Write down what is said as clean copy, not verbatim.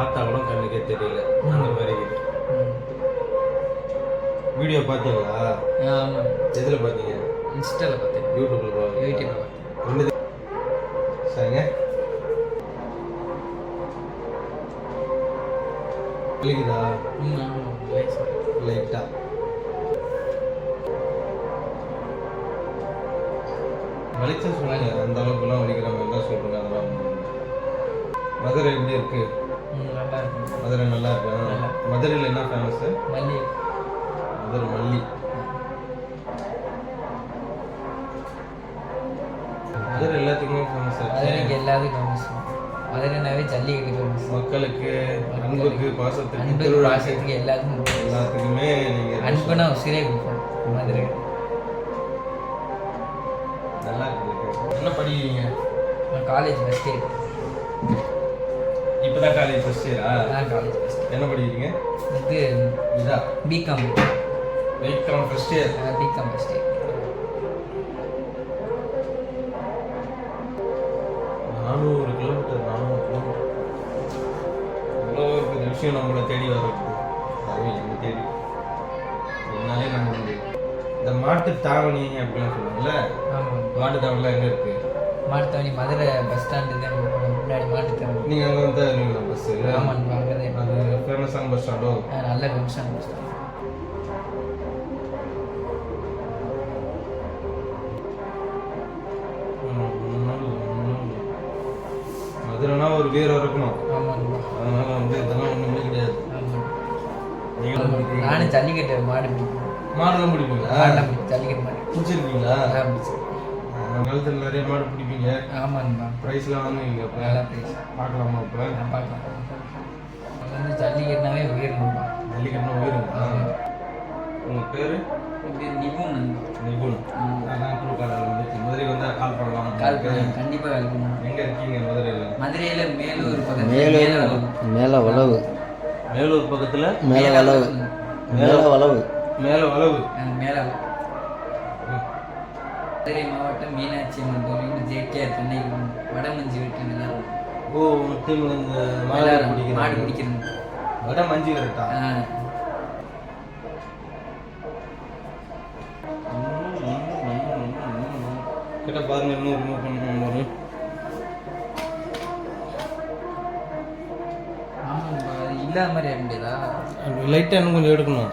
பார்த்தா கூட கண்ணுக்கே தெரியல அந்த மாதிரி இருக்குது. வீடியோ பார்த்தீங்களா? ஆமாம். எதில் பார்த்தீங்க? இன்ஸ்டாவில் பார்த்தேன். யூடியூப்பில் பார்த்தேன். சரிங்க. வலிக்குதா? லைட்டா. வலிச்சா சொல்லுங்க, அந்த அளவுக்குலாம் வலிக்கிற மாதிரி தான் சொல்லுங்க. அதெல்லாம் மதுரை எப்படி இருக்கு? நல்லா இருக்கு. மதுரை நல்லா இருக்கு. மதுரையில் என்ன ஃபேமஸ்? மல்லி. மதுரை மல்லி. மதுரை எல்லாத்துக்குமே ஃபேமஸ். மதுரைக்கு எல்லாத்துக்கும் ஃபேமஸ். மதுரைனாவே ஜல்லிக்கட்டு ஃபேமஸ். மக்களுக்கு அன்புக்கு பாசத்துக்கு எல்லாத்துக்குமே நீங்கள் அன்புனா உசிரே கொடுப்போம். மதுரை நல்லா இருக்கு. என்ன படிக்கிறீங்க? நான் காலேஜ் ஃபஸ்ட் இயர். இப்போ தான் காலேஜ் ஃபஸ்ட் இயரா? College first. என்ன படிக்கிறீங்க? இதா BCom. BCom first year. BCom first year. 400 kilometre. இவ்வளோ ஒரு விஷயம் நம்மளை தேடி வர்றது, அதுவும் என்ன தேடி என்னாலே நம்ப முடியும். இந்த மாட்டு தாவணி அப்படிலாம் சொல்லுவாங்கல்ல, மாட்டு தாவணிலாம் எங்கே இருக்குது? மாட்டு தாவணி மதுரை பஸ் ஸ்டாண்டு தான் முன்னாடி மாட்டு தாவணி. நீங்கள் அங்கே வந்து இல்லைங்களா பஸ்ஸு? ஆமாம், அங்கே தான். அது ஃபேமஸான பஸ் ஸ்டாண்டோ? நல்ல ஃபேமஸான பஸ் ஸ்டாண்ட். மதுரைனா ஒரு வீரம் இருக்கணும். ஆமாம். அதனால வந்து இதெல்லாம் ஒன்றுமே கிடையாது. நானும் ஜல்லிக்கட்டு மாடு பிடிக்கும். மாடுலாம் பிடிப்பீங்களா? ஜல்லிக்கட்டு மாடு பிடிச்சிருக்கீங்களா? காலத்தில் நிறைய மாடு பிடிப்பீங்க. ஆமாங்கண்ணா. ப்ரைஸ்லாம் வாங்குவீங்க. இப்போ நல்லா ப்ரைஸ் பார்க்கலாமா? இப்போ பார்க்கலாம். அது வந்து ஜல்லிக்கட்டுனாவே உயிரணும்பா. ஜல்லிக்கட்டுனா உயிருங்களா? உங்கள் பேர்? நிபுண். நிபுண். அதான் குழுக்காரர்கள் வந்து மதுரை வந்தால் கால் பண்ணலாம். கண்டிப்பாக கால் பண்ணுவோம். எங்கே இருக்கீங்க மதுரையில்? மதுரையில் மேலூர் பக்கத்தில். மேலே வளவு. மேலூர் பக்கத்தில் மேலே வளவு. மேலே வளவு. மேலே வளவு. மேலே மதுரை மாவட்டம் மீனாட்சி அம்மன் கோவில் ஜேகேஆர் தென்னை வடமஞ்சி வெட்டினா. ஓ, இந்த மாடு பிடிக்கிறது. வட மஞ்சி விரட்டா? கிட்ட பாருங்க, இன்னும் ரிமூவ் பண்ணுவோம். ஒரு ஆமாம், இல்லாத மாதிரி முடியாதா? லைட்டாக இன்னும் கொஞ்சம் எடுக்கணும்.